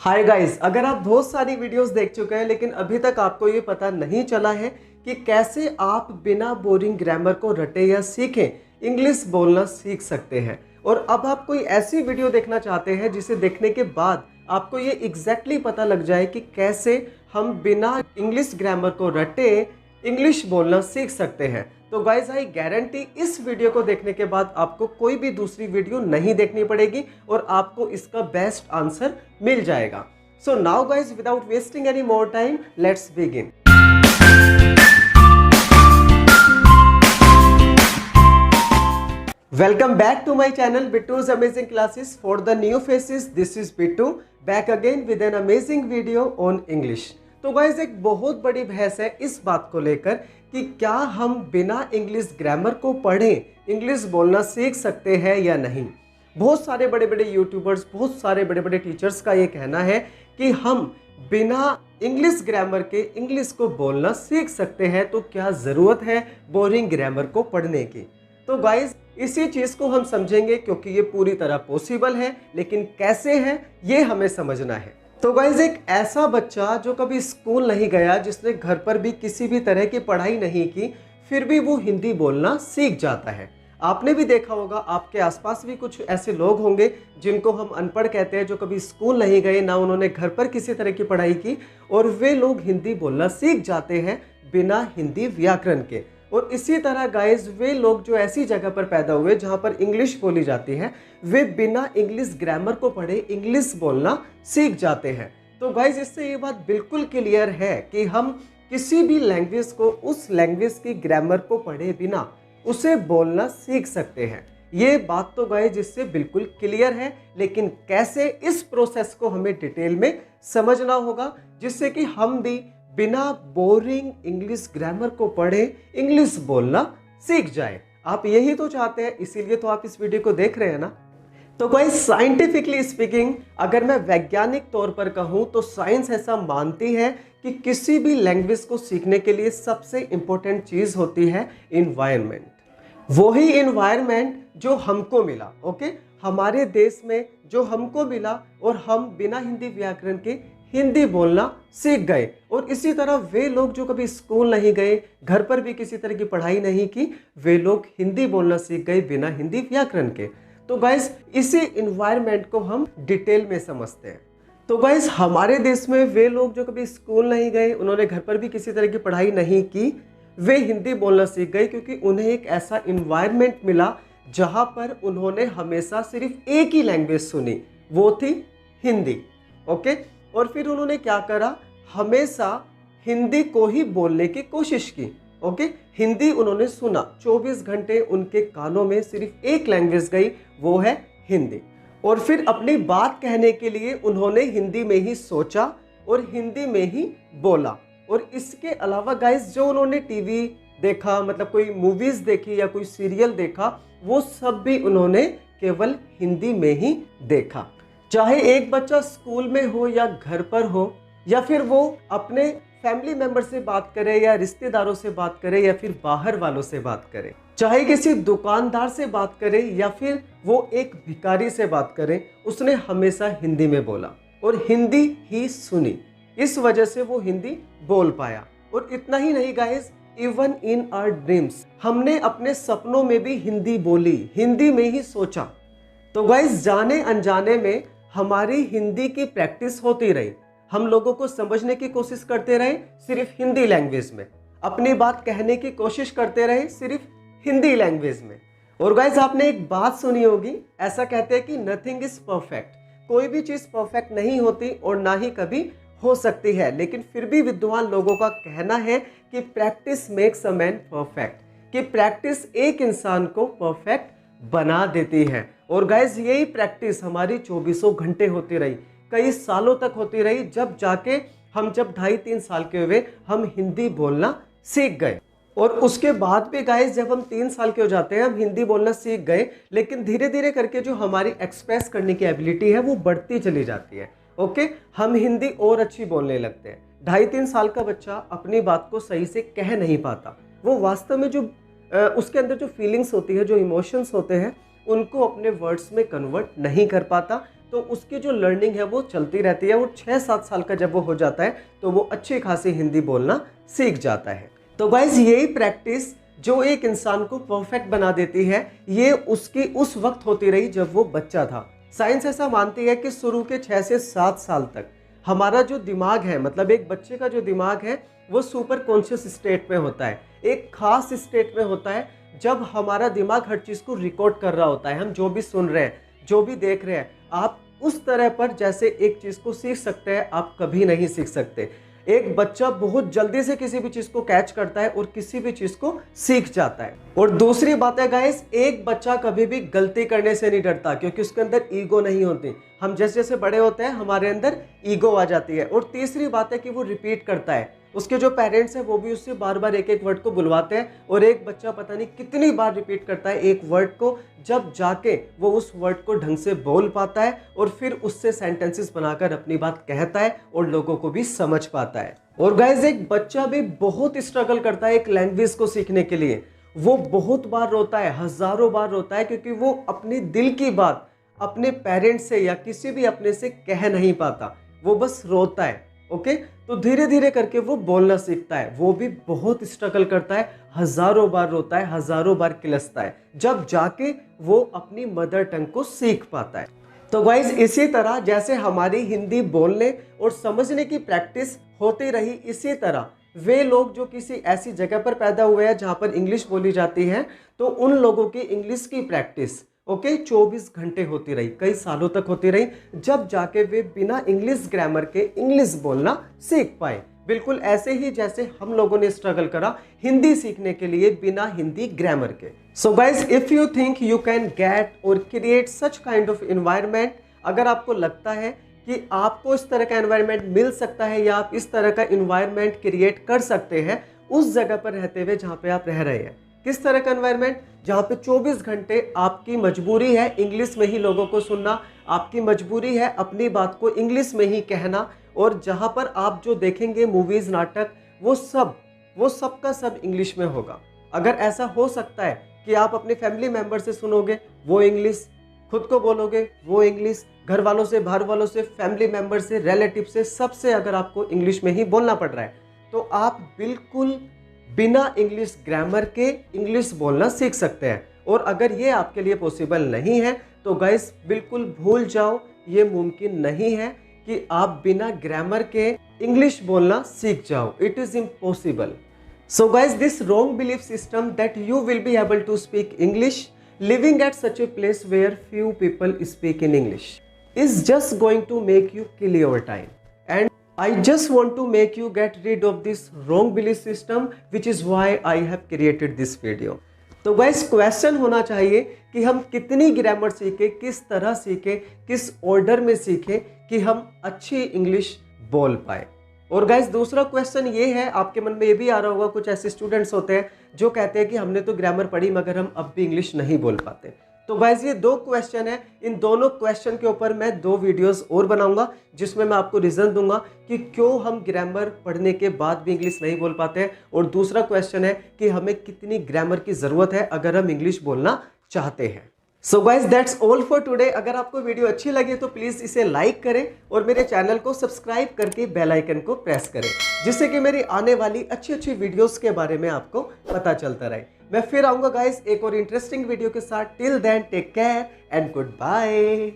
Hi guys, अगर आप बहुत सारी वीडियोस देख चुके हैं लेकिन अभी तक आपको ये पता नहीं चला है कि कैसे आप बिना बोरिंग ग्रामर को रटे या सीखें इंग्लिश बोलना सीख सकते हैं। और अब आप कोई ऐसी वीडियो देखना चाहते हैं जिसे देखने के बाद आपको ये एग्जैक्टली पता लग जाए कि कैसे हम बिना इंग्लिश ग्रामर को रटे इंग्लिश बोलना सीख सकते हैं। तो गाइज आई गारंटी इस वीडियो को देखने के बाद आपको कोई भी दूसरी वीडियो नहीं देखनी पड़ेगी और आपको इसका बेस्ट आंसर मिल जाएगा। So now guys without wasting any more time let's begin. Welcome back to my channel Bittu's Amazing Classes. For the new faces, this is Bittu back again with an amazing video on English. तो guys एक बहुत बड़ी बहस है इस बात को लेकर कि क्या हम बिना इंग्लिश ग्रामर को पढ़े इंग्लिश बोलना सीख सकते हैं या नहीं। बहुत सारे बड़े बड़े यूट्यूबर्स, बहुत सारे बड़े बड़े टीचर्स का ये कहना है कि हम बिना इंग्लिश ग्रामर के इंग्लिश को बोलना सीख सकते हैं। तो क्या ज़रूरत है बोरिंग ग्रामर को पढ़ने की। तो गाइज इसी चीज़ को हम समझेंगे क्योंकि ये पूरी तरह पॉसिबल है, लेकिन कैसे है ये हमें समझना है। तो गाइज एक ऐसा बच्चा जो कभी स्कूल नहीं गया, जिसने घर पर भी किसी भी तरह की पढ़ाई नहीं की, फिर भी वो हिंदी बोलना सीख जाता है। आपने भी देखा होगा, आपके आसपास भी कुछ ऐसे लोग होंगे जिनको हम अनपढ़ कहते हैं, जो कभी स्कूल नहीं गए, ना उन्होंने घर पर किसी तरह की पढ़ाई की, और वे लोग हिंदी बोलना सीख जाते हैं बिना हिंदी व्याकरण के। और इसी तरह गाइज वे लोग जो ऐसी जगह पर पैदा हुए जहाँ पर इंग्लिश बोली जाती है, वे बिना इंग्लिश ग्रामर को पढ़े इंग्लिश बोलना सीख जाते हैं। तो गाइज इससे ये बात बिल्कुल क्लियर है कि हम किसी भी लैंग्वेज को उस लैंग्वेज की ग्रामर को पढ़े बिना उसे बोलना सीख सकते हैं। ये बात तो गाइज इससे बिल्कुल क्लियर है, लेकिन कैसे, इस प्रोसेस को हमें डिटेल में समझना होगा, जिससे कि हम भी बिना बोरिंग इंग्लिश ग्रामर को पढ़े इंग्लिश बोलना सीख जाए। आप यही तो चाहते हैं, इसीलिए तो आप इस वीडियो को देख रहे हैं ना। तो गाइस साइंटिफिकली स्पीकिंग, अगर मैं वैज्ञानिक तौर पर कहूँ तो साइंस ऐसा मानती है कि किसी भी लैंग्वेज को सीखने के लिए सबसे इंपॉर्टेंट चीज़ होती है इन्वायरमेंट। वही इन्वायरमेंट जो हमको मिला, ओके, हमारे देश में जो हमको मिला, और हम बिना हिंदी व्याकरण के हिंदी बोलना सीख गए। और इसी तरह वे लोग जो कभी स्कूल नहीं गए, घर पर भी किसी तरह की पढ़ाई नहीं की, वे लोग हिंदी बोलना सीख गए बिना हिंदी व्याकरण के। तो गाइस इसी इन्वायरमेंट को हम डिटेल में समझते हैं। तो गाइस हमारे देश में वे लोग जो कभी स्कूल नहीं गए, उन्होंने घर पर भी किसी तरह की पढ़ाई नहीं की, वे हिंदी बोलना सीख गए क्योंकि उन्हें एक ऐसा इन्वायरमेंट मिला जहाँ पर उन्होंने हमेशा सिर्फ एक ही लैंग्वेज सुनी, वो थी हिंदी, ओके। और फिर उन्होंने क्या करा, हमेशा हिंदी को ही बोलने की कोशिश की, ओके। हिंदी उन्होंने सुना, 24 घंटे उनके कानों में सिर्फ एक लैंग्वेज गई, वो है हिंदी। और फिर अपनी बात कहने के लिए उन्होंने हिंदी में ही सोचा और हिंदी में ही बोला। और इसके अलावा गाइस जो उन्होंने टीवी देखा, मतलब कोई मूवीज देखी या कोई सीरियल देखा, वो सब भी उन्होंने केवल हिंदी में ही देखा। चाहे एक बच्चा स्कूल में हो या घर पर हो, या फिर वो अपने फैमिली मेंबर से बात करे या रिश्तेदारों से बात करे या फिर बाहर वालों से बात करे, चाहे किसी दुकानदार से बात करे या फिर वो एक भिखारी से बात करे, उसने हमेशा हिंदी में बोला और हिंदी ही सुनी। इस वजह से वो हिंदी बोल पाया। और इतना ही नहीं guys, even in our dreams, हमने अपने सपनों में भी हिंदी बोली, हिंदी में ही सोचा। तो गाइस जाने अनजाने में हमारी हिंदी की प्रैक्टिस होती रही, हम लोगों को समझने की कोशिश करते रहे सिर्फ हिंदी लैंग्वेज में, अपनी बात कहने की कोशिश करते रहे सिर्फ हिंदी लैंग्वेज में। और गाइस आपने एक बात सुनी होगी, ऐसा कहते हैं कि नथिंग इज परफेक्ट, कोई भी चीज़ परफेक्ट नहीं होती और ना ही कभी हो सकती है, लेकिन फिर भी विद्वान लोगों का कहना है कि practice makes a man perfect, कि प्रैक्टिस एक इंसान को परफेक्ट बना देती है। और गाइज यही प्रैक्टिस हमारी 24 घंटे होती रही, कई सालों तक होती रही, जब जाके हम जब 2.5-3 साल के हुए हम हिंदी बोलना सीख गए। और उसके बाद भी गाइज जब हम 3 साल के हो जाते हैं, हम हिंदी बोलना सीख गए, लेकिन धीरे धीरे करके जो हमारी एक्सप्रेस करने की एबिलिटी है वो बढ़ती चली जाती है, ओके। हम हिंदी और अच्छी बोलने लगते हैं। 2.5-3 साल का बच्चा अपनी बात को सही से कह नहीं पाता, वो वास्तव में जो उसके अंदर जो फीलिंग्स होती है, जो इमोशंस होते हैं, उनको अपने वर्ड्स में कन्वर्ट नहीं कर पाता। तो उसकी जो लर्निंग है वो चलती रहती है। और 6-7 साल का जब वो हो जाता है तो वो अच्छी खासी हिंदी बोलना सीख जाता है। तो गाइज यही प्रैक्टिस जो एक इंसान को परफेक्ट बना देती है, ये उसकी उस वक्त होती रही जब वो बच्चा था। साइंस ऐसा मानती है कि शुरू के 6 से 7 साल तक हमारा जो दिमाग है, मतलब एक बच्चे का जो दिमाग है, वो सुपर कॉन्शियस स्टेट में होता है, एक खास स्टेट में होता है जब हमारा दिमाग हर चीज़ को रिकॉर्ड कर रहा होता है। हम जो भी सुन रहे हैं, जो भी देख रहे हैं, आप उस तरह पर जैसे एक चीज़ को सीख सकते हैं, आप कभी नहीं सीख सकते। एक बच्चा बहुत जल्दी से किसी भी चीज़ को कैच करता है और किसी भी चीज़ को सीख जाता है। और दूसरी बात है गाइस, एक बच्चा कभी भी गलती करने से नहीं डरता, क्योंकि उसके अंदर ईगो नहीं होती। हम जैसे जैसे बड़े होते हैं हमारे अंदर ईगो आ जाती है। और तीसरी बात है कि वो रिपीट करता है। उसके जो पेरेंट्स हैं वो भी उससे बार बार एक एक वर्ड को बुलवाते हैं, और एक बच्चा पता नहीं कितनी बार रिपीट करता है एक वर्ड को, जब जाके वो उस वर्ड को ढंग से बोल पाता है और फिर उससे सेंटेंसेस बनाकर अपनी बात कहता है और लोगों को भी समझ पाता है। और गाइस, एक बच्चा भी बहुत स्ट्रगल करता है एक लैंग्वेज को सीखने के लिए। वो बहुत बार रोता है, हजारों बार रोता है, क्योंकि वो अपने दिल की बात अपने पेरेंट्स से या किसी भी अपने से कह नहीं पाता, वो बस रोता है। ओके, तो धीरे धीरे करके वो बोलना सीखता है। वो भी बहुत स्ट्रगल करता है, हजारों बार रोता है, हजारों बार किलसता है, जब जाके वो अपनी मदर टंग को सीख पाता है। तो गाइज, इसी तरह जैसे हमारी हिंदी बोलने और समझने की प्रैक्टिस होती रही, इसी तरह वे लोग जो किसी ऐसी जगह पर पैदा हुए हैं जहां पर इंग्लिश बोली जाती है, तो उन लोगों की इंग्लिश की प्रैक्टिस 24 घंटे होती रही, कई सालों तक होती रही, जब जाके वे बिना इंग्लिश ग्रामर के इंग्लिश बोलना सीख पाए। बिल्कुल ऐसे ही जैसे हम लोगों ने स्ट्रगल करा हिंदी सीखने के लिए बिना हिंदी ग्रामर के। So guys, if you think you can get और create such kind of environment, अगर आपको लगता है कि आपको इस तरह का एनवायरनमेंट मिल सकता है या आप इस तरह का एनवायरनमेंट क्रिएट कर सकते हैं उस जगह पर रहते हुए जहां पे आप रह रहे हैं। किस तरह का एनवायरनमेंट? जहां पे 24 घंटे आपकी मजबूरी है इंग्लिश में ही लोगों को सुनना, आपकी मजबूरी है अपनी बात को इंग्लिश में ही कहना, और जहां पर आप जो देखेंगे मूवीज, नाटक, वो सब का सब इंग्लिश में होगा। अगर ऐसा हो सकता है कि आप अपने फैमिली मेंबर से सुनोगे वो इंग्लिश, खुद को बोलोगे वो इंग्लिश, घर वालों से, बाहर वालों से, फैमिली मेंबर से, रिलेटिव से, सबसे अगर आपको इंग्लिश में ही बोलना पड़ रहा है, तो आप बिल्कुल बिना इंग्लिश ग्रामर के इंग्लिश बोलना सीख सकते हैं। और अगर ये आपके लिए पॉसिबल नहीं है तो गाइस बिल्कुल भूल जाओ, ये मुमकिन नहीं है कि आप बिना ग्रामर के इंग्लिश बोलना सीख जाओ। It is impossible. So guys, this wrong belief system that you will be able to speak English living at such a place where few people speak in English is just going to make you kill your time. And I just want to make you get rid of this wrong belief system, which is why I have created this video. तो guys, question होना चाहिए कि हम कितनी grammar सीखें, किस तरह सीखें, किस ऑर्डर में सीखें कि हम अच्छी इंग्लिश बोल पाए। और गाइस, दूसरा क्वेश्चन ये है, आपके मन में ये भी आ रहा होगा, कुछ ऐसे स्टूडेंट्स होते हैं जो कहते हैं कि हमने तो ग्रामर पढ़ी मगर हम अब भी इंग्लिश नहीं बोल पाते। तो गाइस, ये 2 क्वेश्चन है, इन दोनों क्वेश्चन के ऊपर मैं 2 वीडियोस और बनाऊंगा जिसमें मैं आपको रीजन दूंगा कि क्यों हम ग्रामर पढ़ने के बाद भी इंग्लिश नहीं बोल पाते हैं। और दूसरा क्वेश्चन है कि हमें कितनी ग्रामर की जरूरत है अगर हम इंग्लिश बोलना चाहते हैं। So guys, that's all for today. अगर आपको वीडियो अच्छी लगी तो प्लीज़ इसे लाइक करें और मेरे चैनल को सब्सक्राइब करके बेल आइकन को प्रेस करें, जिससे कि मेरी आने वाली अच्छी वीडियोस के बारे में आपको पता चलता रहे। मैं फिर आऊँगा गाइज एक और इंटरेस्टिंग वीडियो के साथ। Till then take care and good bye.